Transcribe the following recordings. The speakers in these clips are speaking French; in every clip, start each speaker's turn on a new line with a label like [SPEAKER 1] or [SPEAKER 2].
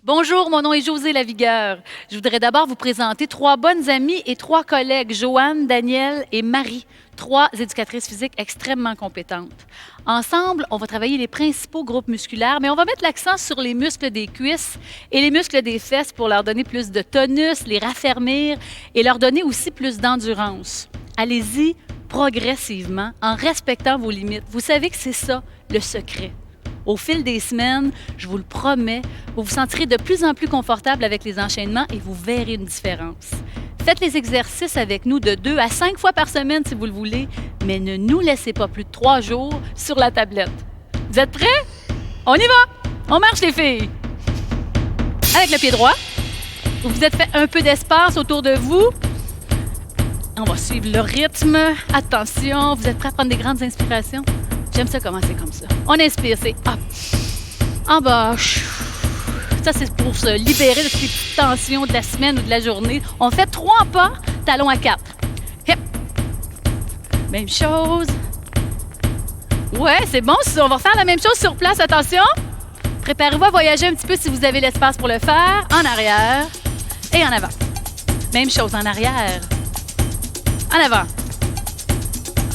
[SPEAKER 1] Bonjour, mon nom est Josée Lavigueur. Je voudrais d'abord vous présenter 3 bonnes amies et 3 collègues, Joanne, Danielle et Marie, 3 éducatrices physiques extrêmement compétentes. Ensemble, on va travailler les principaux groupes musculaires, mais on va mettre l'accent sur les muscles des cuisses et les muscles des fesses pour leur donner plus de tonus, les raffermir et leur donner aussi plus d'endurance. Allez-y progressivement en respectant vos limites. Vous savez que c'est ça, le secret. Au fil des semaines, je vous le promets, vous vous sentirez de plus en plus confortable avec les enchaînements et vous verrez une différence. Faites les exercices avec nous de 2 à 5 fois par semaine si vous le voulez, mais ne nous laissez pas plus de 3 jours sur la tablette. Vous êtes prêts? On y va! On marche les filles! Avec le pied droit, vous vous êtes fait un peu d'espace autour de vous. On va suivre le rythme. Attention, vous êtes prêts à prendre des grandes inspirations? J'aime ça commencer comme ça. On inspire, c'est hop, en bas. Ça, c'est pour se libérer de toutes les petites tensions de la semaine ou de la journée. On fait 3 pas, talons à 4. Hip. Même chose. Ouais, c'est bon ça. On va refaire la même chose sur place. Attention. Préparez-vous à voyager un petit peu si vous avez l'espace pour le faire. En arrière et en avant. Même chose, en arrière. En avant.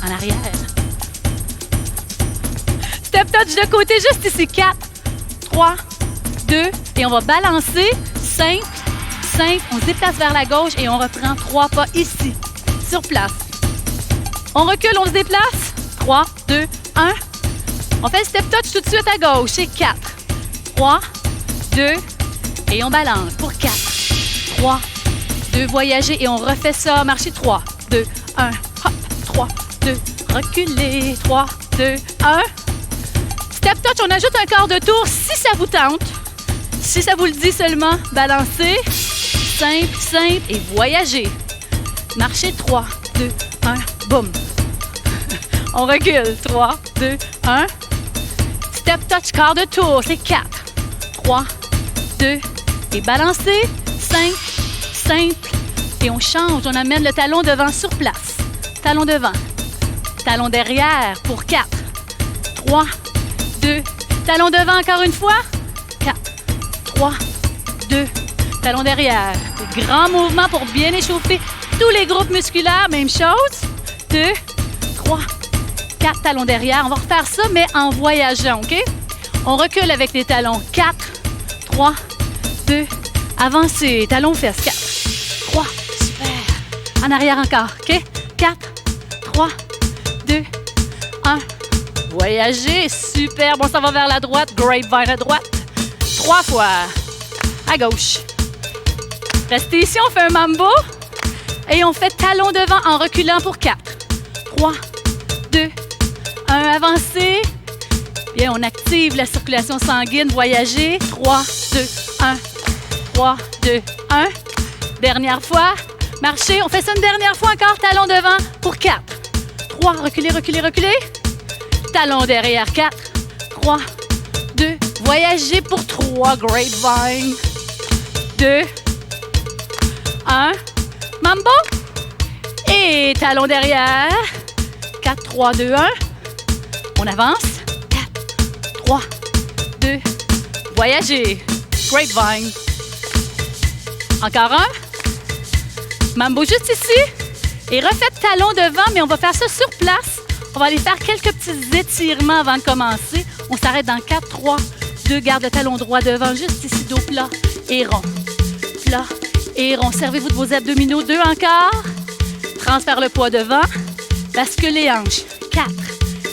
[SPEAKER 1] En arrière. Step touch de côté, juste ici. 4, 3, 2, et on va balancer. 5, 5, on se déplace vers la gauche et on reprend 3 pas ici, sur place. On recule, on se déplace. 3, 2, 1. On fait le step touch tout de suite à gauche. C'est 4, 3, 2, et on balance pour 4, 3, 2, voyager et on refait ça. Marcher 3, 2, 1, hop, 3, 2, reculer. 3, 2, 1. Step touch, on ajoute un quart de tour si ça vous tente. Si ça vous le dit seulement, balancez. Simple, simple et voyagez. Marchez 3, 2, 1, boum. On recule. 3, 2, 1. Step touch, quart de tour, c'est 4, 3, 2 et balancez. 5, simple et on change. On amène le talon devant sur place. Talon devant. Talon derrière pour 4, 3, 2, talon devant encore une fois. 4, 3, 2, talon derrière. Des grands mouvements pour bien échauffer tous les groupes musculaires. Même chose. 2, 3, 4, talons derrière. On va refaire ça, mais en voyageant, OK? On recule avec les talons. 4, 3, 2, avancez. Talons aux fesses. 4, 3, super. En arrière encore, OK? 4, 3, 2, 1. Voyager, super. Bon, ça va vers la droite. Grapevine à droite. 3 fois. À gauche. Restez ici, on fait un mambo. Et on fait talon devant en reculant pour 4. 3, 2, 1. Avancez. Bien, on active la circulation sanguine. Voyager. 3, 2, 1. 3, 2, 1. Dernière fois. Marchez. On fait ça une dernière fois encore. Talon devant pour 4. 3. Reculez, reculez, reculez. Talon derrière, 4, 3, 2, voyager pour 3, grapevine, 2, 1, mambo, et talon derrière, 4, 3, 2, 1, on avance, 4, 3, 2, voyager, grapevine, encore un, mambo juste ici, et refaites talon devant, mais on va faire ça sur place. On va aller faire quelques petits étirements avant de commencer. On s'arrête dans 4, 3, 2. Garde le talon droit devant, juste ici, dos plat et rond. Plat et rond. Servez-vous de vos abdominaux. 2 encore. Transfère le poids devant. Bascule les hanches. 4.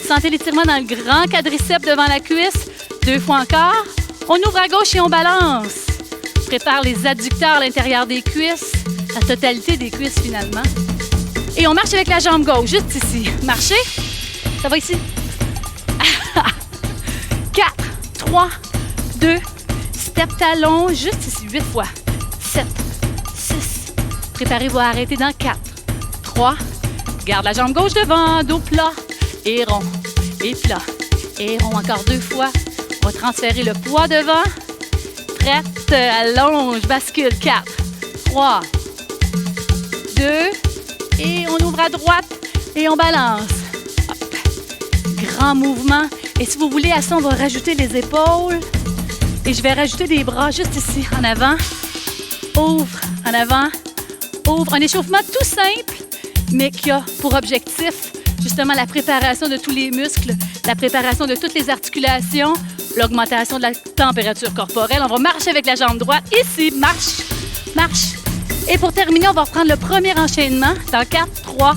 [SPEAKER 1] Sentez l'étirement dans le grand quadriceps devant la cuisse. 2 fois encore. On ouvre à gauche et on balance. Prépare les adducteurs à l'intérieur des cuisses. La totalité des cuisses, finalement. Et on marche avec la jambe gauche, juste ici. Marchez. Ça va ici. 4, 3, 2, step talon, juste ici, 8 fois. 7, 6. Préparez-vous à arrêter dans 4, 3. Garde la jambe gauche devant, dos plat et rond. Et plat et rond. Encore 2 fois. On va transférer le poids devant. Prête, allonge, bascule. 4, 3, 2. Et on ouvre à droite et on balance. Hop. Grand mouvement. Et si vous voulez, à ça, on va rajouter les épaules. Et je vais rajouter des bras juste ici, en avant. Ouvre, en avant, ouvre. Un échauffement tout simple, mais qui a pour objectif justement la préparation de tous les muscles, la préparation de toutes les articulations, l'augmentation de la température corporelle. On va marcher avec la jambe droite. Ici, marche, marche. Et pour terminer, on va reprendre le premier enchaînement dans 4, 3,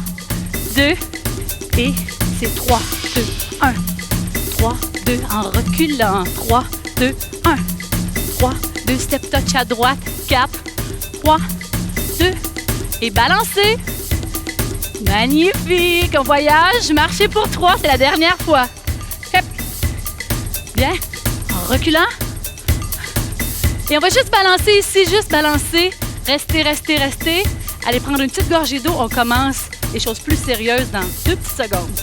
[SPEAKER 1] 2, et c'est 3, 2, 1. 3, 2, en reculant. 3, 2, 1. 3, 2, step touch à droite. 4, 3, 2, et balancez. Magnifique. On voyage. Marchez pour 3, c'est la dernière fois. Hep. Bien. En reculant. Et on va juste balancer ici, juste balancer. Restez, restez, restez. Allez prendre une petite gorgée d'eau. On commence les choses plus sérieuses dans 2 petites secondes.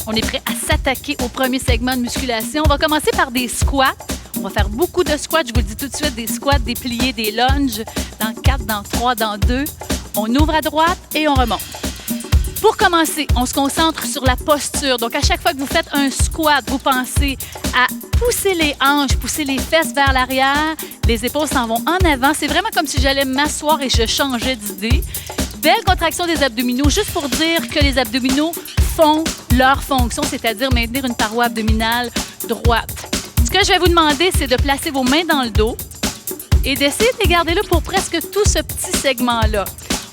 [SPEAKER 1] On est prêt à s'attaquer au premier segment de musculation. On va commencer par des squats. On va faire beaucoup de squats. Je vous le dis tout de suite, des squats, des pliés, des lunges. Dans 4, dans 3, dans 2. On ouvre à droite et on remonte. Pour commencer, on se concentre sur la posture. Donc, à chaque fois que vous faites un squat, vous pensez à pousser les hanches, pousser les fesses vers l'arrière. Les épaules s'en vont en avant. C'est vraiment comme si j'allais m'asseoir et je changeais d'idée. Belle contraction des abdominaux, juste pour dire que les abdominaux font leur fonction, c'est-à-dire maintenir une paroi abdominale droite. Ce que je vais vous demander, c'est de placer vos mains dans le dos et d'essayer de les garder là pour presque tout ce petit segment-là.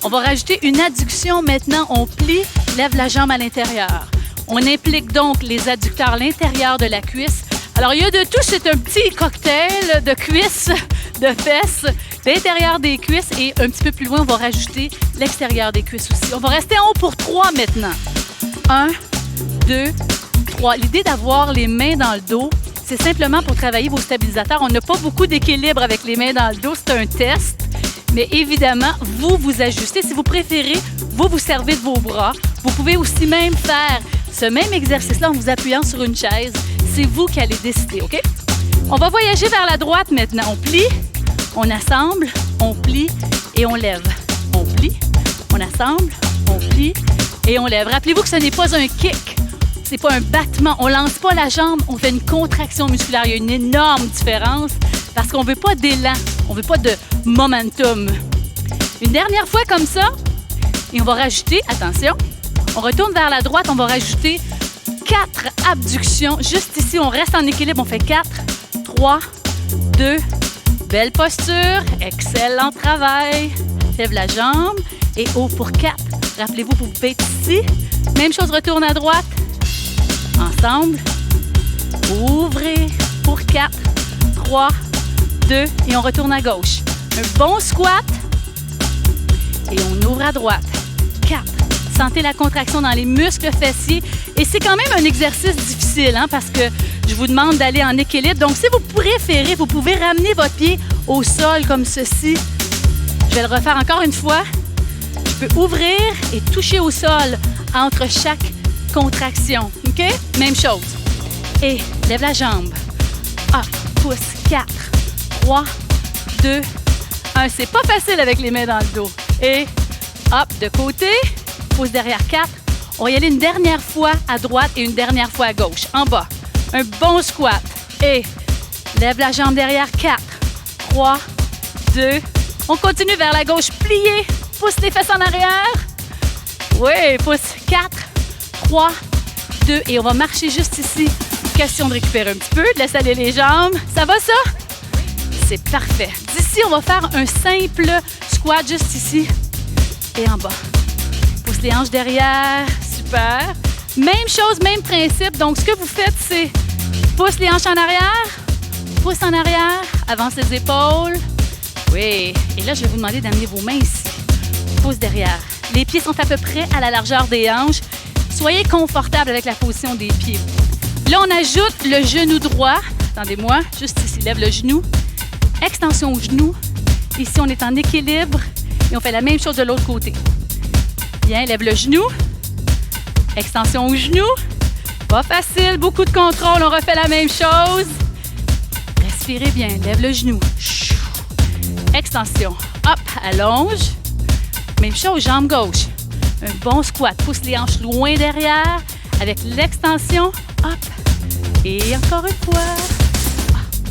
[SPEAKER 1] On va rajouter une adduction maintenant. On plie, lève la jambe à l'intérieur. On implique donc les adducteurs à l'intérieur de la cuisse. Alors, il y a de tout, c'est un petit cocktail de cuisses, de fesses, l'intérieur des cuisses et un petit peu plus loin, on va rajouter l'extérieur des cuisses aussi. On va rester en haut pour 3 maintenant. 1, 2, 3. L'idée d'avoir les mains dans le dos, c'est simplement pour travailler vos stabilisateurs. On n'a pas beaucoup d'équilibre avec les mains dans le dos, c'est un test. Mais évidemment, vous vous ajustez. Si vous préférez, vous servez de vos bras. Vous pouvez aussi même faire ce même exercice-là en vous appuyant sur une chaise. C'est vous qui allez décider, OK? On va voyager vers la droite maintenant. On plie, on assemble, on plie et on lève. On plie, on assemble, on plie et on lève. Rappelez-vous que ce n'est pas un kick, c'est pas un battement. On lance pas la jambe, on fait une contraction musculaire. Il y a une énorme différence parce qu'on veut pas d'élan, on veut pas de momentum. Une dernière fois comme ça et on va rajouter, attention, on retourne vers la droite, on va rajouter 4 abductions. Juste ici, on reste en équilibre, on fait 4, 3, 2, belle posture, excellent travail. Lève la jambe et ouvre pour 4. Rappelez-vous, vous pouvez être ici. Même chose, retourne à droite. Ensemble. Ouvrez pour 4, 3, 2 et on retourne à gauche. Un bon squat et on ouvre à droite. 4. Sentez la contraction dans les muscles fessiers. Et c'est quand même un exercice difficile parce que je vous demande d'aller en équilibre. Donc, si vous préférez, vous pouvez ramener votre pied au sol comme ceci. Je vais le refaire encore une fois. Je peux ouvrir et toucher au sol entre chaque contraction. OK? Même chose. Et lève la jambe. Up, pouce, 4, 3, 2, 1. C'est pas facile avec les mains dans le dos. Et hop, de côté, pouce derrière 4. On va y aller une dernière fois à droite et une dernière fois à gauche. En bas. Un bon squat. Et lève la jambe derrière 4, 3, 2. On continue vers la gauche. Plié. Pousse les fesses en arrière. Oui, pouce 4, 3, 2. Et on va marcher juste ici. Question de récupérer un petit peu, de laisser aller les jambes. Ça va ça? C'est parfait. D'ici, on va faire un simple squat juste ici et en bas. Pousse les hanches derrière. Super. Même chose, même principe. Donc, ce que vous faites, c'est pousse les hanches en arrière, pousse en arrière, avance les épaules. Oui. Et là, je vais vous demander d'amener vos mains ici. Pouce derrière. Les pieds sont à peu près à la largeur des hanches. Soyez confortable avec la position des pieds. Là, on ajoute le genou droit. Attendez-moi, juste ici, lève le genou. Extension au genou. Ici, on est en équilibre et on fait la même chose de l'autre côté. Bien, lève le genou. Extension au genou. Pas facile, beaucoup de contrôle. On refait la même chose. Respirez bien, lève le genou. Chut. Extension. Hop, allonge. Même chose, jambe gauche. Un bon squat. Pousse les hanches loin derrière avec l'extension. Hop. Et encore une fois.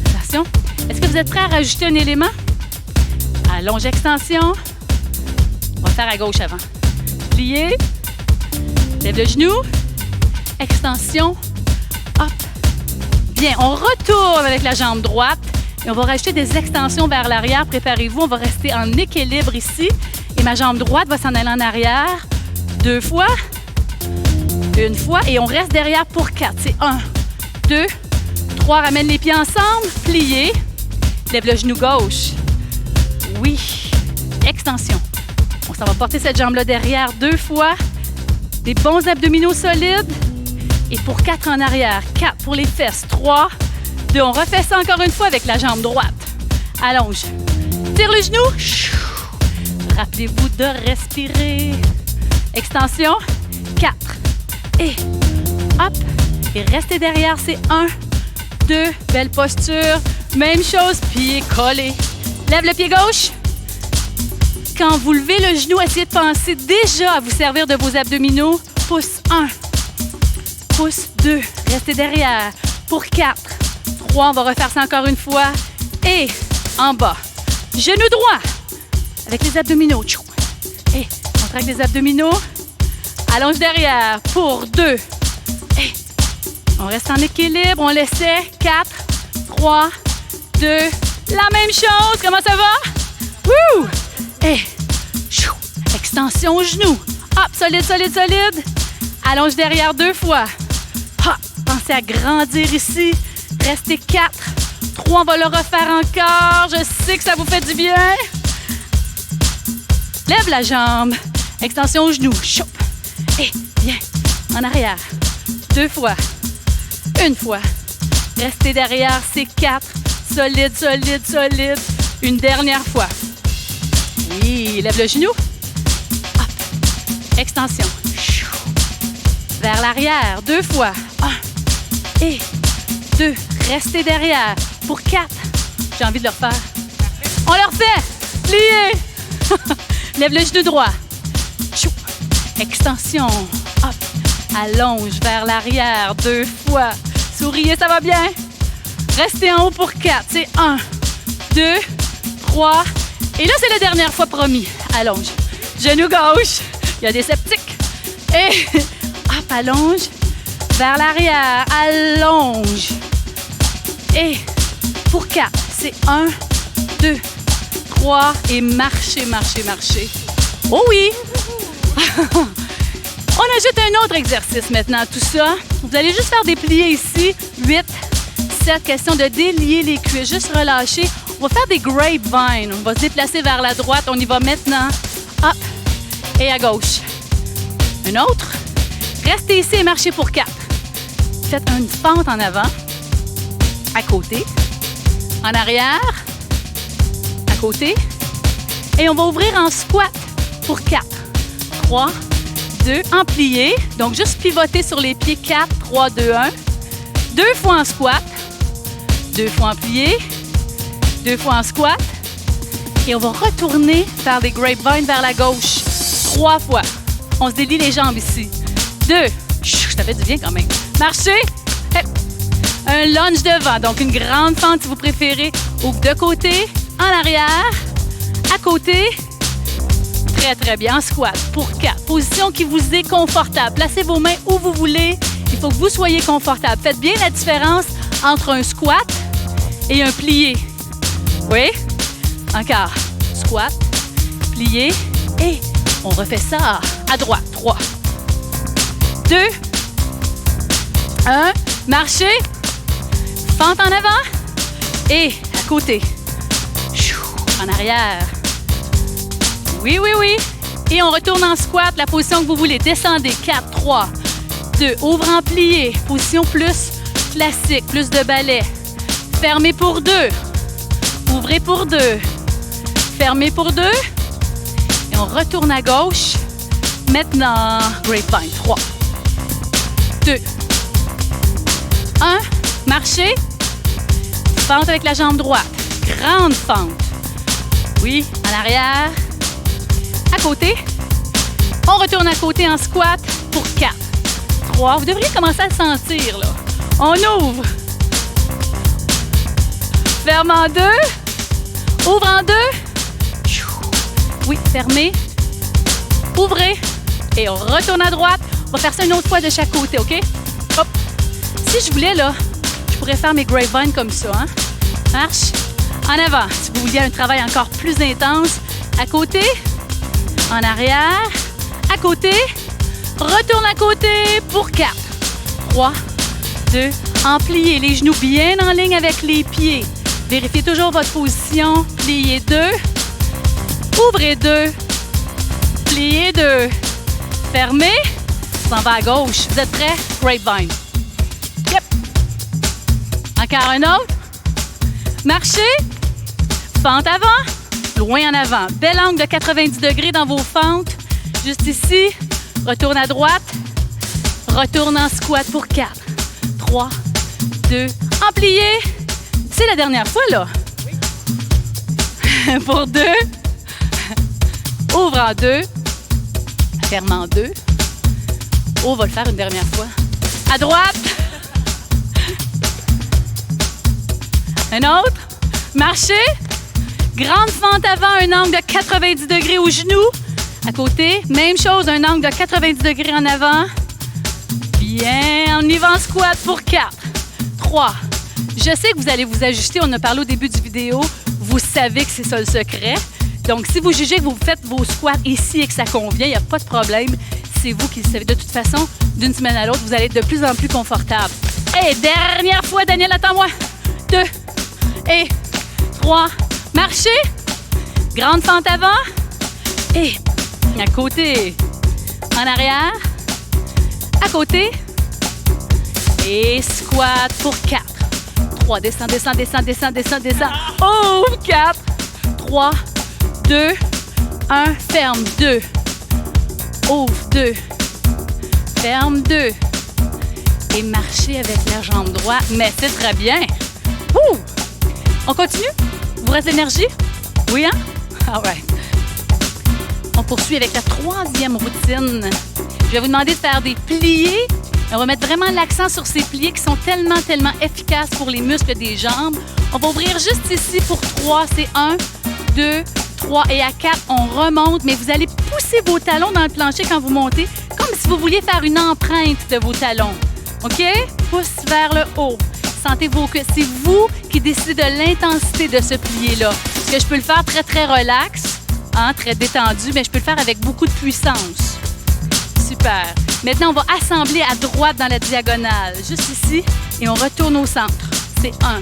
[SPEAKER 1] Attention. Est-ce que vous êtes prêts à rajouter un élément? Allonge, extension. On va faire à gauche avant. Plier. Lève le genou. Extension. Hop. Bien, on retourne avec la jambe droite et on va rajouter des extensions vers l'arrière. Préparez-vous, on va rester en équilibre ici. Et ma jambe droite va s'en aller en arrière. 2 fois. 1 fois. Et on reste derrière pour 4. C'est 1, 2, 3. Ramène les pieds ensemble. Plier. Lève le genou gauche. Oui. Extension. On s'en va porter cette jambe-là derrière 2 fois. Des bons abdominaux solides. Et pour 4 en arrière. 4 pour les fesses. 3, 2. On refait ça encore une fois avec la jambe droite. Allonge. Tire le genou. Rappelez-vous de respirer. Extension. 4. Et hop. Et restez derrière. C'est 1, 2. Belle posture. Même chose. Pied collé. Lève le pied gauche. Quand vous levez le genou, essayez de penser déjà à vous servir de vos abdominaux. Pouce 1. Pouce 2. Restez derrière. Pour 4. 3. On va refaire ça encore une fois. Et en bas. Genou droit. Avec les abdominaux. Et on traque les abdominaux. Allonge derrière. Pour 2. Et on reste en équilibre. On laissait. 4, 3, 2. La même chose. Comment ça va? Wouh! Et extension au genou. Hop, solide, solide, solide. Allonge derrière 2 fois. Hop, pensez à grandir ici. Restez 4. 3, on va le refaire encore. Je sais que ça vous fait du bien. Lève la jambe. Extension au genou. Choup. Et viens en arrière. 2 fois. 1 fois. Restez derrière, c'est 4. Solide, solide, solide. Une dernière fois. Oui, lève le genou. Hop. Extension. Vers l'arrière, 2 fois. 1 et 2. Restez derrière pour 4. J'ai envie de le refaire. On le refait. Plié. Lève le genou droit. Extension. Hop. Allonge vers l'arrière 2 fois. Souriez, ça va bien. Restez en haut pour 4. C'est 1, 2, 3. Et là, c'est la dernière fois, promis. Allonge. Genou gauche. Il y a des sceptiques. Et hop, allonge. Vers l'arrière. Allonge. Et pour 4. C'est 1, 2, 3. Et marchez, marchez, marchez. Oh oui! On ajoute un autre exercice maintenant à tout ça. Vous allez juste faire des pliés ici. 8, 7. Question de délier les cuisses. Juste relâcher. On va faire des grapevines. On va se déplacer vers la droite. On y va maintenant. Hop. Et à gauche. Un autre. Restez ici et marchez pour 4. Faites une pente en avant. À côté. En arrière. À côté. Et on va ouvrir en squat pour 4. 3, 2, en plié. Donc, juste pivoter sur les pieds. 4, 3, 2, 1. 2 fois en squat. 2 fois en plié. 2 fois en squat. Et on va retourner faire des grapevines vers la gauche. 3 fois. On se délie les jambes ici. 2. Ça fait du bien quand même. Marchez. Un lunge devant. Donc, une grande fente si vous préférez. Ouvre de côté, en arrière, à côté. Très, très bien. En squat pour 4. Position qui vous est confortable. Placez vos mains où vous voulez. Il faut que vous soyez confortable. Faites bien la différence entre un squat et un plié. Oui? Encore. Squat, plié et on refait ça à droite. 3, 2, 1. Marchez. Fente en avant et à côté. En arrière. Oui, oui, oui. Et on retourne en squat, la position que vous voulez. Descendez. 4, 3, 2. Ouvre en plié. Position plus classique, plus de balai. Fermez pour 2. Ouvrez pour 2. Fermez pour 2. Et on retourne à gauche. Maintenant, grapevine. 3, 2, 1. Marchez. Fente avec la jambe droite. Grande fente. Oui, en arrière. À côté. On retourne à côté en squat pour 4, 3. Vous devriez commencer à le sentir, là. On ouvre. Ferme en 2. Ouvre en 2. Oui, fermez. Ouvrez. Et on retourne à droite. On va faire ça une autre fois de chaque côté, OK? Hop. Si je voulais, là, je pourrais faire mes grapevines comme ça, hein? Marche. En avant. Si vous vouliez un travail encore plus intense. À côté. En arrière. À côté. Retourne à côté pour 4, 3, 2. En plié. Les genoux bien en ligne avec les pieds. Vérifiez toujours votre position. Pliez 2. Ouvrez 2. Pliez 2. Fermez. On s'en va à gauche. Vous êtes prêts? Grapevine. Yep. Encore un autre. Marchez. Fente avant. Loin en avant. Bel angle de 90 degrés dans vos fentes. Juste ici. Retourne à droite. Retourne en squat pour 4, 3, 2. En plié. C'est la dernière fois, là. Oui. Pour 2. Ouvre en 2. Ferme en 2. On va le faire une dernière fois. À droite. Un autre. Marchez. Grande fente avant, un angle de 90 degrés au genou. À côté, même chose, un angle de 90 degrés en avant. Bien, on y va en squat pour 4, 3. Je sais que vous allez vous ajuster, on en a parlé au début du vidéo. Vous savez que c'est ça le secret. Donc, si vous jugez que vous faites vos squats ici et que ça convient, il n'y a pas de problème. C'est vous qui le savez. De toute façon, d'une semaine à l'autre, vous allez être de plus en plus confortable. Et dernière fois, Daniel, attends-moi. 2 et 3. Marchez. Grande fente avant. Et à côté. En arrière. À côté. Et squat pour 4. 3. Descends, descends, descends, descends, descends, descends. Ouvre. 4, 3, 2, 1. Ferme. 2. Ouvre. 2. Ferme. 2. Et marchez avec la jambe droite. Mais c'est très bien. Ouh. On continue? Vous reste l'énergie? Oui, hein? All right. On poursuit avec la 3e routine. Je vais vous demander de faire des pliés. On va mettre vraiment l'accent sur ces pliés qui sont tellement efficaces pour les muscles des jambes. On va ouvrir juste ici pour 3. C'est 1, 2, 3. Et à 4, on remonte. Mais vous allez pousser vos talons dans le plancher quand vous montez, comme si vous vouliez faire une empreinte de vos talons. OK? Pousse vers le haut. Sentez vos cuisses. C'est vous qui décidez de l'intensité de ce plié-là. Parce que je peux le faire très relax, hein, très détendu, mais je peux le faire avec beaucoup de puissance. Super. Maintenant, on va assembler à droite dans la diagonale. Juste ici. Et on retourne au centre. C'est 1,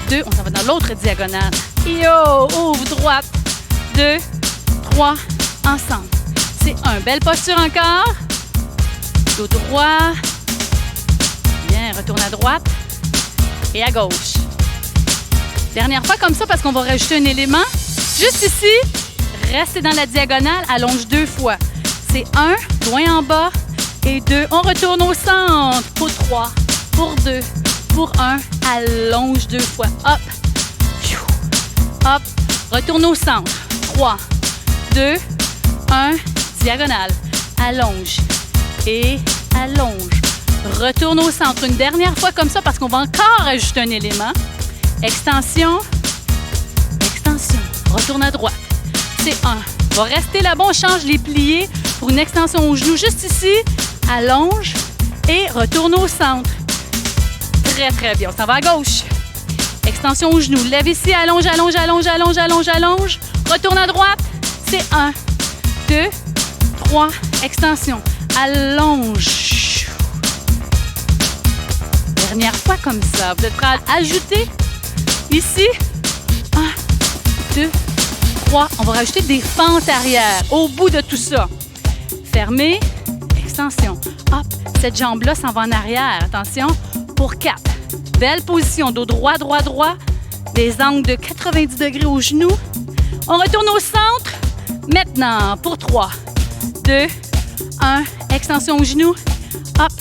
[SPEAKER 1] 2. On s'en va dans l'autre diagonale. Yo! Ouvre droite. 2, 3. Ensemble. C'est 1. Belle posture encore. Dos droit. Bien. Retourne à droite. Et à gauche. Dernière fois comme ça parce qu'on va rajouter un élément. Juste ici, restez dans la diagonale, allonge 2 fois. C'est 1, loin en bas, et 2. On retourne au centre pour 3, pour 2, pour 1. Allonge 2 fois. Hop. Hop. Retourne au centre. 3, 2, 1. Diagonale. Allonge. Et allonge. Retourne au centre. Une dernière fois comme ça parce qu'on va encore ajouter un élément. Extension. Extension. Retourne à droite. C'est 1. On va rester là-bas. On change les pliés pour une extension au genou. Juste ici. Allonge. Et retourne au centre. Très bien. On s'en va à gauche. Extension au genou. Lève ici. Allonge, allonge, allonge, allonge, allonge, allonge. Retourne à droite. C'est 1, 2, 3. Extension. Allonge. Dernière fois comme ça. Vous êtes prêts à ajouter ici? 1, 2, 3. On va rajouter des fentes arrière au bout de tout ça. Fermez. Extension. Hop. Cette jambe-là s'en va en arrière. Attention. Pour 4. Belle position. Dos droit, droit, droit. Des angles de 90 degrés aux genoux. On retourne au centre. Maintenant, pour 3, 2, 1. Extension au genou. Hop.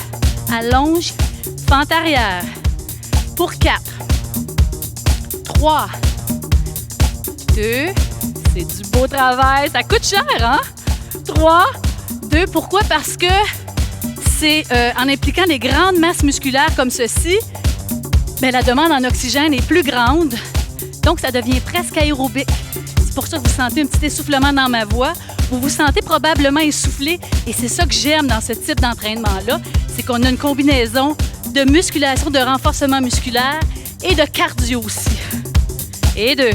[SPEAKER 1] Allonge. Fente arrière. Pour 4, 3, 2, C'est du beau travail. Ça coûte cher, hein? 3, 2. Pourquoi? Parce que c'est en impliquant des grandes masses musculaires comme ceci, bien, la demande en oxygène est plus grande. Donc, ça devient presque aérobique. C'est pour ça que vous sentez un petit essoufflement dans ma voix. Vous vous sentez probablement essoufflé. Et c'est ça que j'aime dans ce type d'entraînement-là. C'est qu'on a une combinaison de musculation, de renforcement musculaire et de cardio aussi. Et 2.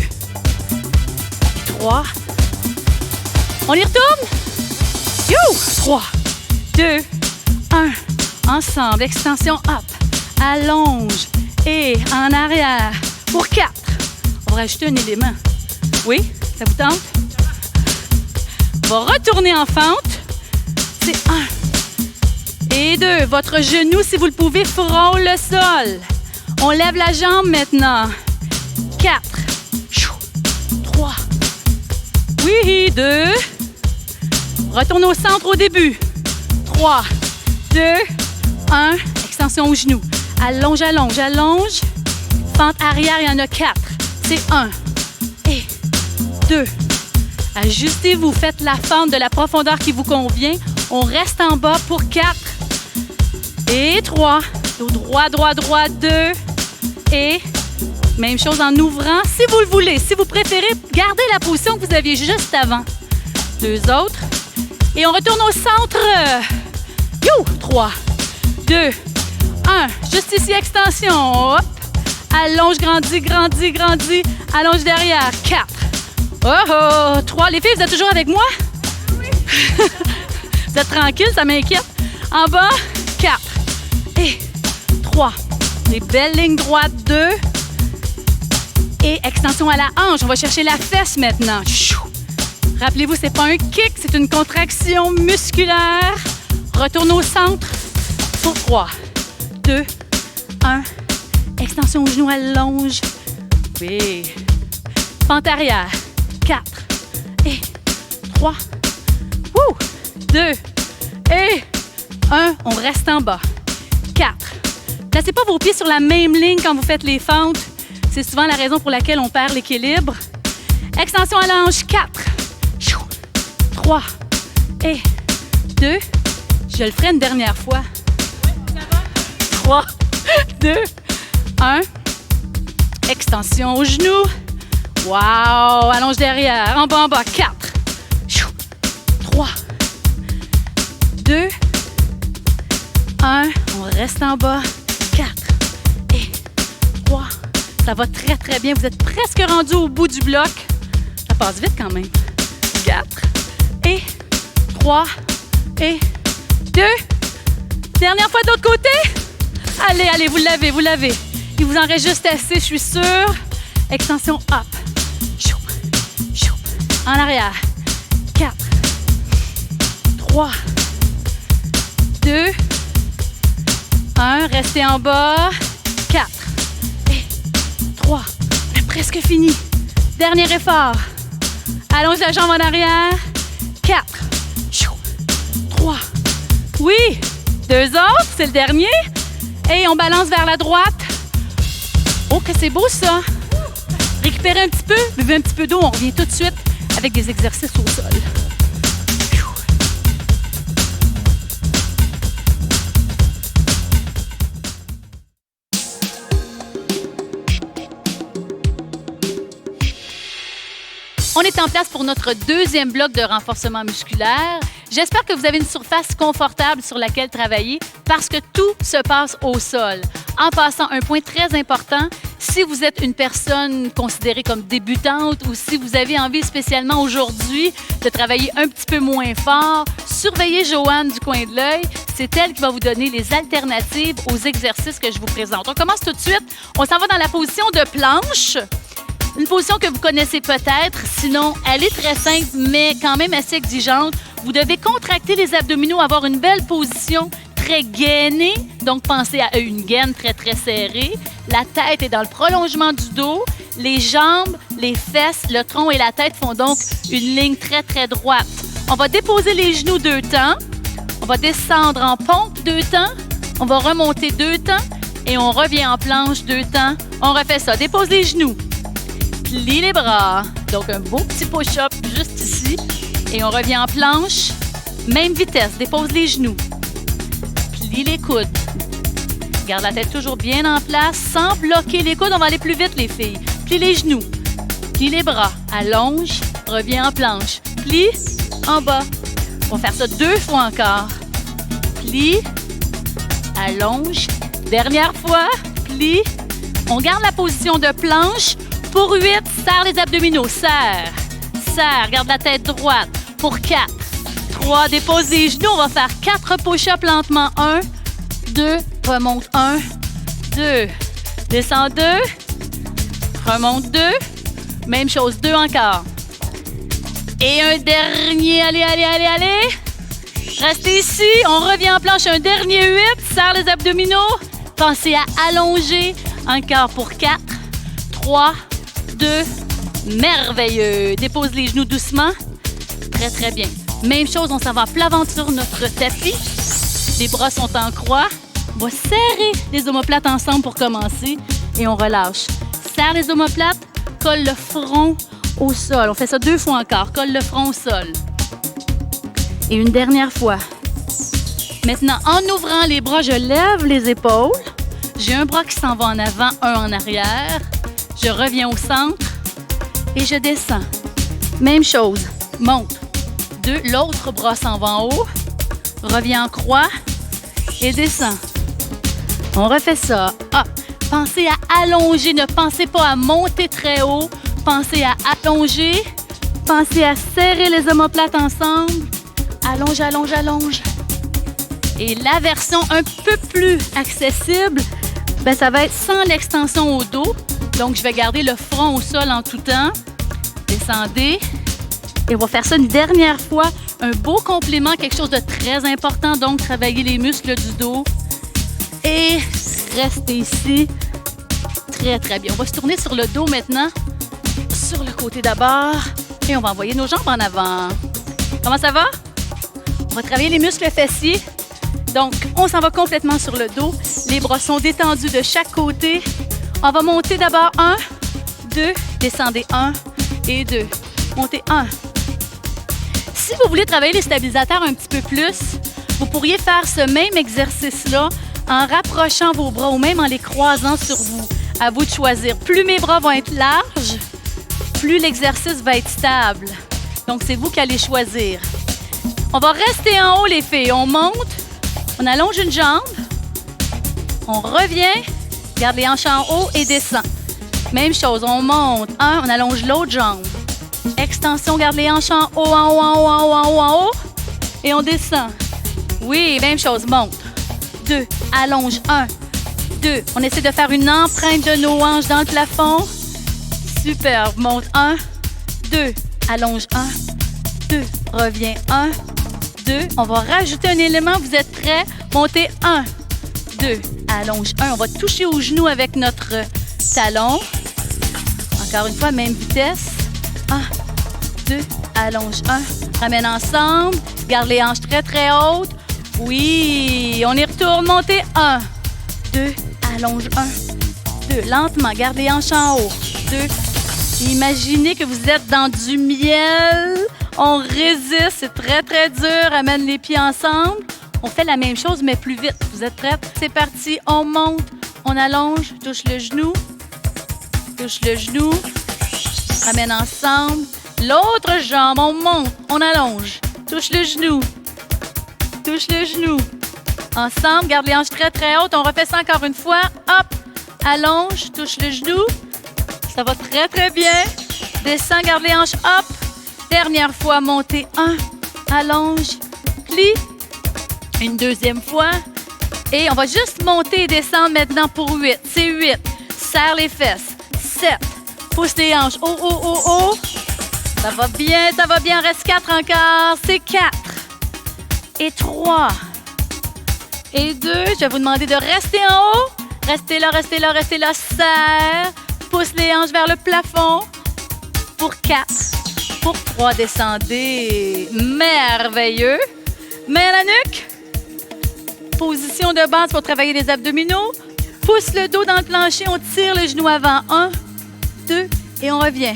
[SPEAKER 1] 3. On y retourne? You! 3, 2, 1. Ensemble. Extension up. Allonge. Et en arrière. Pour 4. On va rajouter un élément. Oui? Ça vous tente? On va retourner en fente. C'est 1. Et 2. Votre genou, si vous le pouvez, frôle le sol. On lève la jambe maintenant. 4. 3. Oui, 2. Retourne au centre au début. 3, 2, 1. Extension au genou. Allonge, allonge, allonge. Fente arrière, il y en a 4. C'est 1 et 2. Ajustez-vous. Faites la fente de la profondeur qui vous convient. On reste en bas pour 4 et 3. Dos droit, droit, droit, 2 et même chose en ouvrant. Si vous le voulez, si vous préférez, gardez la position que vous aviez juste avant. 2 autres. Et on retourne au centre. You! 3, 2, 1. Juste ici, extension. Hop. Allonge, grandis, grandis, grandis. Allonge derrière. 4. Oh, 3. Les filles, vous êtes toujours avec moi? Oui. Vous êtes tranquilles, ça m'inquiète. En bas, 4 et 3. Des belles lignes droites, 2. Et extension à la hanche. On va chercher la fesse maintenant. Rappelez-vous, c'est pas un kick, c'est une contraction musculaire. Retourne au centre pour 3, 2, 1. Extension au genou, allonge. Oui. Pente arrière. 4 et 3. 2 et 1. On reste en bas. 4. Placez pas vos pieds sur la même ligne quand vous faites les fentes. C'est souvent la raison pour laquelle on perd l'équilibre. Extension à la hanche. 4. 3 et 2. Je le ferai une dernière fois. 3, 2, 1. Extension au genou. Wow! Allonge derrière. En bas. 4. 3, 2, 1. On reste en bas. 4 et 3. Ça va très, très bien. Vous êtes presque rendu au bout du bloc. Ça passe vite quand même. 4 et 3 et 2. Dernière fois de l'autre côté. Allez, allez, vous l'avez, vous l'avez. Il vous en reste juste assez, je suis sûre. Extension up. En arrière. 4, 3, 2, 1. Restez en bas. 4 et 3. On a presque fini. Dernier effort. Allonge la jambe en arrière. 4, 3. Oui. 2 autres, c'est le dernier. Et on balance vers la droite. Oh, que c'est beau ça. Récupérez un petit peu, buvez un petit peu d'eau. On revient tout de suite avec des exercices au sol. On est en place pour notre deuxième bloc de renforcement musculaire. J'espère que vous avez une surface confortable sur laquelle travailler parce que tout se passe au sol. En passant, un point très important, si vous êtes une personne considérée comme débutante ou si vous avez envie spécialement aujourd'hui de travailler un petit peu moins fort, surveillez Joanne du coin de l'œil. C'est elle qui va vous donner les alternatives aux exercices que je vous présente. On commence tout de suite. On s'en va dans la position de planche. Une position que vous connaissez peut-être, sinon elle est très simple, mais quand même assez exigeante. Vous devez contracter les abdominaux, avoir une belle position très gainée, donc pensez à une gaine très, très serrée. La tête est dans le prolongement du dos. Les jambes, les fesses, le tronc et la tête font donc une ligne très, très droite. On va déposer les genoux 2 temps. On va descendre en pompe 2 temps. On va remonter 2 temps et on revient en planche 2 temps. On refait ça. Dépose les genoux. Plie les bras. Donc, un beau petit push-up juste ici. Et on revient en planche. Même vitesse. Dépose les genoux. Plie les coudes. Garde la tête toujours bien en place sans bloquer les coudes. On va aller plus vite, les filles. Plie les genoux. Plie les bras. Allonge. Reviens en planche. Plie en bas. On va faire ça 2 fois encore. Plie. Allonge. Dernière fois. Plie. On garde la position de planche. Pour 8, serre les abdominaux. Serre. Serre. Garde la tête droite. Pour 4. 3. Dépose les genoux. On va faire 4 push-ups lentement. 1, 2. Remonte 1, 2. Descends 2. Remonte 2. Même chose. 2 encore. Et un dernier. Allez, allez, allez, allez. Restez ici. On revient en planche. Un dernier 8. Serre les abdominaux. Pensez à allonger. Encore pour 4, 3, 2. Merveilleux. Dépose les genoux doucement. Très, très bien. Même chose, on s'en va plat ventre sur notre tapis. Les bras sont en croix. On va serrer les omoplates ensemble pour commencer. Et on relâche. Serre les omoplates. Colle le front au sol. On fait ça 2 fois encore. Colle le front au sol. Et une dernière fois. Maintenant, en ouvrant les bras, je lève les épaules. J'ai un bras qui s'en va en avant, un en arrière. Je reviens au centre et je descends. Même chose. Monte. 2. L'autre bras s'en va en haut. Reviens en croix et descend. On refait ça. Ah, pensez à allonger. Ne pensez pas à monter très haut. Pensez à allonger. Pensez à serrer les omoplates ensemble. Allonge, allonge, allonge. Et la version un peu plus accessible, ben, ça va être sans l'extension au dos. Donc, je vais garder le front au sol en tout temps. Descendez. Et on va faire ça une dernière fois. Un beau complément, quelque chose de très important. Donc, travailler les muscles du dos. Et restez ici. Très, très bien. On va se tourner sur le dos maintenant. Sur le côté d'abord. Et on va envoyer nos jambes en avant. Comment ça va? On va travailler les muscles fessiers. Donc, on s'en va complètement sur le dos. Les bras sont détendus de chaque côté. On va monter d'abord 1, 2, descendez 1 et 2. Montez 1. Si vous voulez travailler les stabilisateurs un petit peu plus, vous pourriez faire ce même exercice-là en rapprochant vos bras ou même en les croisant sur vous. À vous de choisir. Plus mes bras vont être larges, plus l'exercice va être stable. Donc, c'est vous qui allez choisir. On va rester en haut, les filles. On monte. On allonge une jambe, on revient, garde les hanches en haut et descend. Même chose, on monte, 1, on allonge l'autre jambe. Extension, garde les hanches en haut, en haut, en haut, en haut, en haut, en haut. Et on descend. Oui, même chose, monte. 2, allonge, 1, 2. On essaie de faire une empreinte de nos hanches dans le plafond. Superbe, monte, 1, 2, allonge, 1, 2, reviens, 1, 2. On va rajouter un élément. Vous êtes prêts? Montez 1, 2, allonge 1. On va toucher aux genoux avec notre talon. Encore une fois, même vitesse. 1, 2, allonge 1. Ramène ensemble. Garde les hanches très, très hautes. Oui, on y retourne. Montez 1, 2, allonge 1, 2. Lentement, garde les hanches en haut. 2. Imaginez que vous êtes dans du miel. On résiste, c'est très, très dur. Amène les pieds ensemble. On fait la même chose, mais plus vite. Vous êtes prêts? C'est parti. On monte, on allonge, touche le genou. Touche le genou. Ramène ensemble. L'autre jambe, on monte, on allonge. Touche le genou. Touche le genou. Ensemble, garde les hanches très, très hautes. On refait ça encore une fois. Hop, allonge, touche le genou. Ça va très, très bien. Descends, garde les hanches. Hop. Dernière fois, montez 1, allonge, plie. Une deuxième fois. Et on va juste monter et descendre maintenant pour 8. C'est 8. Serre les fesses. 7. Pousse les hanches. Oh, oh, oh, oh. Ça va bien, ça va bien. Reste 4 encore. C'est 4. Et 3. Et 2. Je vais vous demander de rester en haut. Restez là, restez là, restez là. Serre. Pousse les hanches vers le plafond. Pour 4. Pour 3, descendez. Merveilleux. Main à la nuque. Position de base pour travailler les abdominaux. Pousse le dos dans le plancher. On tire le genou avant. 1, 2 et on revient.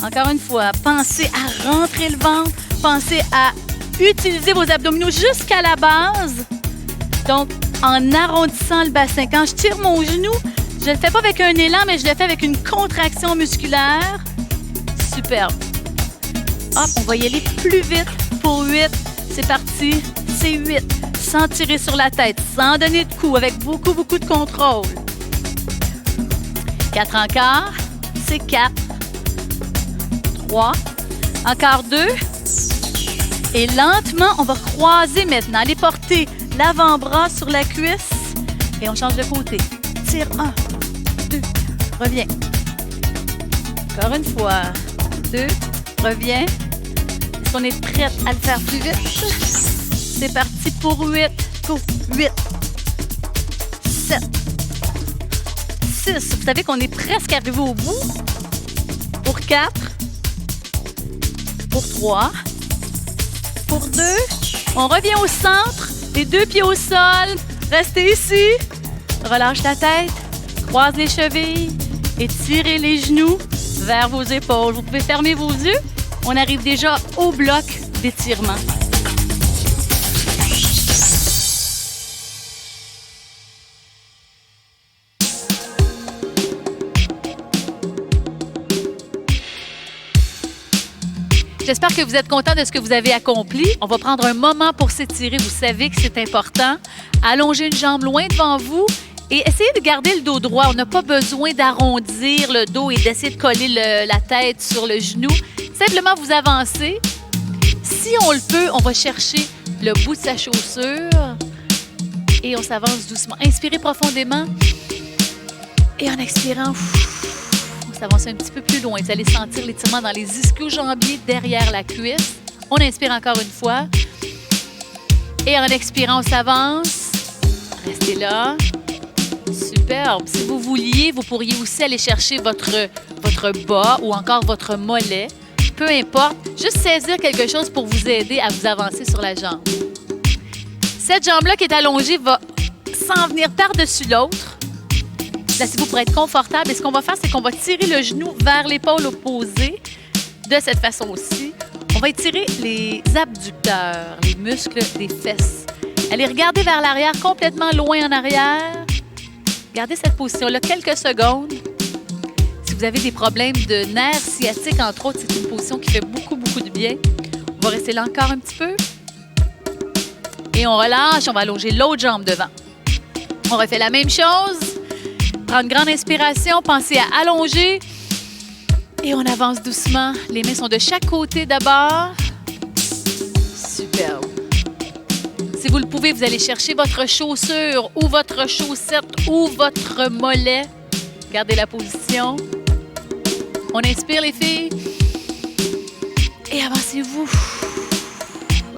[SPEAKER 1] Encore une fois, pensez à rentrer le ventre. Pensez à utiliser vos abdominaux jusqu'à la base. Donc, en arrondissant le bassin. Quand je tire mon genou, je ne le fais pas avec un élan, mais je le fais avec une contraction musculaire. Superbe. Hop, on va y aller plus vite pour 8. C'est parti. C'est 8. Sans tirer sur la tête, sans donner de coups, avec beaucoup, beaucoup de contrôle. 4 encore. C'est 4. 3. Encore 2. Et lentement, on va croiser maintenant. Allez porter l'avant-bras sur la cuisse. Et on change de côté. Tire 1, 2, reviens. Encore une fois. 2, reviens. Est-ce qu'on est prête à le faire plus vite? C'est parti pour 8. Go. 8. 7. 6. Vous savez qu'on est presque arrivé au bout. Pour 4. Pour 3. Pour 2. On revient au centre. Les 2 pieds au sol. Restez ici. Relâche la tête. Croise les chevilles. Et tirez les genoux vers vos épaules. Vous pouvez fermer vos yeux. On arrive déjà au bloc d'étirement. J'espère que vous êtes content de ce que vous avez accompli. On va prendre un moment pour s'étirer. Vous savez que c'est important. Allongez une jambe loin devant vous et essayez de garder le dos droit. On n'a pas besoin d'arrondir le dos et d'essayer de coller la tête sur le genou. Simplement, vous avancez. Si on le peut, on va chercher le bout de sa chaussure et on s'avance doucement. Inspirez profondément et en expirant, on s'avance un petit peu plus loin. Vous allez sentir l'étirement dans les ischio-jambiers derrière la cuisse. On inspire encore une fois. Et en expirant, on s'avance. Restez là. Superbe. Si vous vouliez, vous pourriez aussi aller chercher votre bas ou encore votre mollet. Peu importe. Juste saisir quelque chose pour vous aider à vous avancer sur la jambe. Cette jambe-là qui est allongée va s'en venir par-dessus l'autre. Placez-vous pour être confortable. Et ce qu'on va faire, c'est qu'on va tirer le genou vers l'épaule opposée. De cette façon aussi. On va étirer les abducteurs, les muscles des fesses. Allez regarder vers l'arrière, complètement loin en arrière. Gardez cette position-là quelques secondes. Si vous avez des problèmes de nerfs sciatiques, entre autres, c'est une position qui fait beaucoup, beaucoup de bien. On va rester là encore un petit peu. Et on relâche, on va allonger l'autre jambe devant. On refait la même chose. Prendre une grande inspiration, pensez à allonger. Et on avance doucement. Les mains sont de chaque côté d'abord. Superbe. Si vous le pouvez, vous allez chercher votre chaussure ou votre chaussette ou votre mollet. Gardez la position. On inspire, les filles. Et avancez-vous.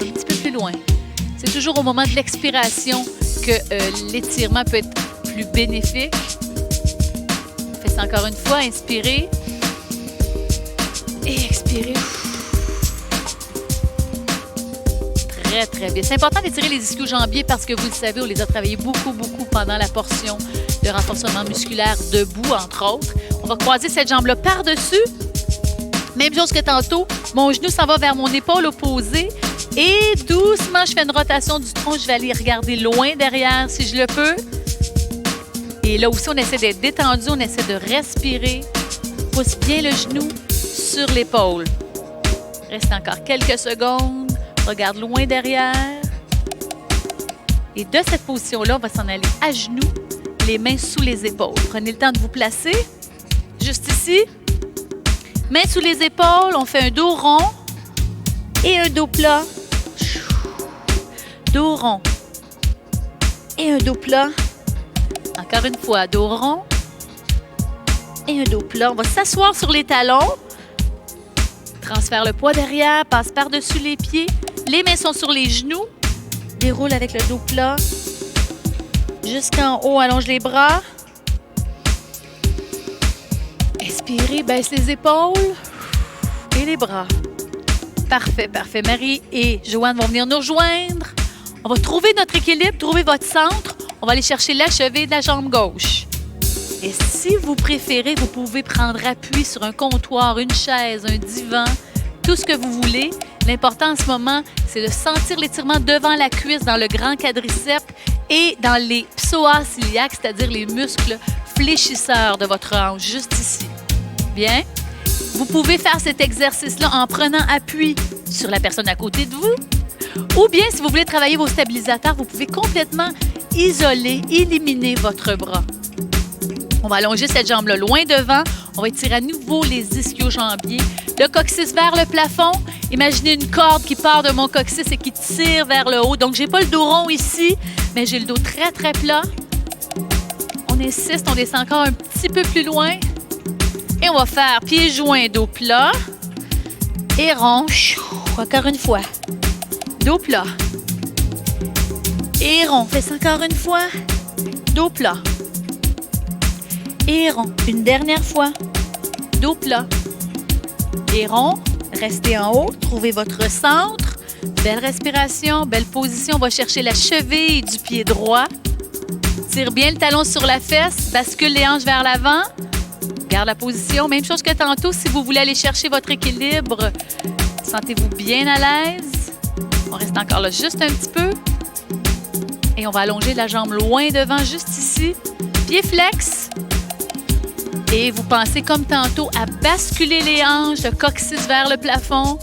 [SPEAKER 1] Un petit peu plus loin. C'est toujours au moment de l'expiration que l'étirement peut être plus bénéfique. Faites ça encore une fois. Inspirez. Et expirez. Très, très bien. C'est important d'étirer les ischio-jambiers parce que vous le savez, on les a travaillés beaucoup, beaucoup pendant la portion de renforcement musculaire debout, entre autres. On va croiser cette jambe-là par-dessus. Même chose que tantôt. Mon genou s'en va vers mon épaule opposée. Et doucement, je fais une rotation du tronc. Je vais aller regarder loin derrière si je le peux. Et là aussi, on essaie d'être détendu. On essaie de respirer. Pousse bien le genou sur l'épaule. Reste encore quelques secondes. Regarde loin derrière. Et de cette position-là, on va s'en aller à genoux, les mains sous les épaules. Prenez le temps de vous placer. Juste ici. Mains sous les épaules, on fait un dos rond et un dos plat. Dos rond et un dos plat. Encore une fois, dos rond et un dos plat. On va s'asseoir sur les talons. Transfère le poids derrière, passe par-dessus les pieds. Les mains sont sur les genoux. Déroule avec le dos plat. Jusqu'en haut, allonge les bras. Inspirez, baisse les épaules et les bras. Parfait, parfait. Marie et Joanne vont venir nous rejoindre. On va trouver notre équilibre, trouver votre centre. On va aller chercher la cheville de la jambe gauche. Et si vous préférez, vous pouvez prendre appui sur un comptoir, une chaise, un divan, tout ce que vous voulez. L'important en ce moment, c'est de sentir l'étirement devant la cuisse dans le grand quadriceps et dans les psoas iliaques, c'est-à-dire les muscles fléchisseurs de votre hanche, juste ici. Bien. Vous pouvez faire cet exercice-là en prenant appui sur la personne à côté de vous. Ou bien, si vous voulez travailler vos stabilisateurs, vous pouvez complètement isoler, éliminer votre bras. On va allonger cette jambe-là loin devant. On va étirer à nouveau les ischio-jambiers. Le coccyx vers le plafond. Imaginez une corde qui part de mon coccyx et qui tire vers le haut. Donc, j'ai pas le dos rond ici, mais j'ai le dos très, très plat. On insiste, on descend encore un petit peu plus loin. Et on va faire pieds joints, dos plat. Et rond. Encore une fois. Dos plat. Et rond. Fais ça encore une fois. Dos plat. Et rond. Une dernière fois. Dos plat. Et rond. Restez en haut. Trouvez votre centre. Belle respiration, belle position. On va chercher la cheville du pied droit. Tire bien le talon sur la fesse. Bascule les hanches vers l'avant. Garde la position. Même chose que tantôt. Si vous voulez aller chercher votre équilibre, sentez-vous bien à l'aise. On reste encore là juste un petit peu. Et on va allonger la jambe loin devant, juste ici. Pied flex. Et vous pensez comme tantôt à basculer les hanches, le coccyx vers le plafond.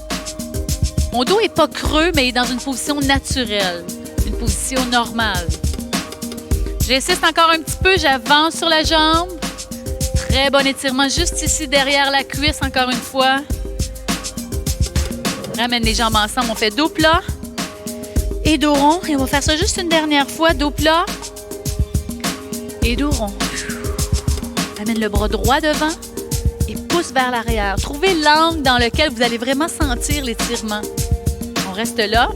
[SPEAKER 1] Mon dos n'est pas creux, mais il est dans une position naturelle, une position normale. J'insiste encore un petit peu, j'avance sur la jambe. Très bon étirement juste ici derrière la cuisse, encore une fois. Ramène les jambes ensemble, on fait dos plat et dos rond. Et on va faire ça juste une dernière fois, dos plat et dos rond. Amène le bras droit devant et pousse vers l'arrière. Trouvez l'angle dans lequel vous allez vraiment sentir l'étirement. On reste là.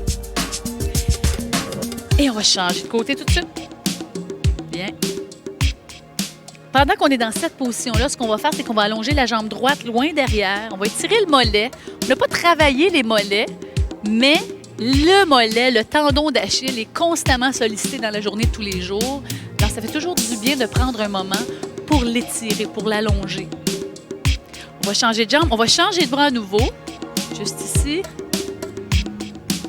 [SPEAKER 1] Et on va changer de côté tout de suite. Bien. Pendant qu'on est dans cette position-là, ce qu'on va faire, c'est qu'on va allonger la jambe droite loin derrière. On va étirer le mollet. On n'a pas travaillé les mollets, mais le mollet, le tendon d'Achille est constamment sollicité dans la journée de tous les jours. Alors, ça fait toujours du bien de prendre un moment pour l'étirer, pour l'allonger. On va changer de jambe. On va changer de bras à nouveau. Juste ici.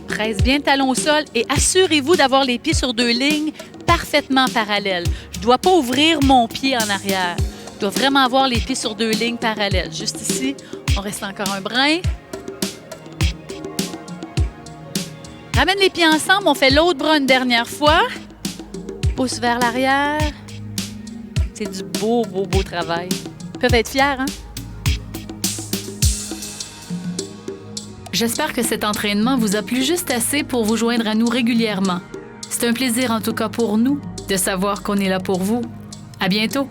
[SPEAKER 1] Presse bien le talon au sol et assurez-vous d'avoir les pieds sur deux lignes parfaitement parallèles. Je ne dois pas ouvrir mon pied en arrière. Je dois vraiment avoir les pieds sur deux lignes parallèles. Juste ici, on reste encore un brin. Ramène les pieds ensemble. On fait l'autre bras une dernière fois. Pousse vers l'arrière. C'est du beau, beau, beau travail. Ils peuvent être fiers, hein?
[SPEAKER 2] J'espère que cet entraînement vous a plu juste assez pour vous joindre à nous régulièrement. C'est un plaisir en tout cas pour nous de savoir qu'on est là pour vous. À bientôt!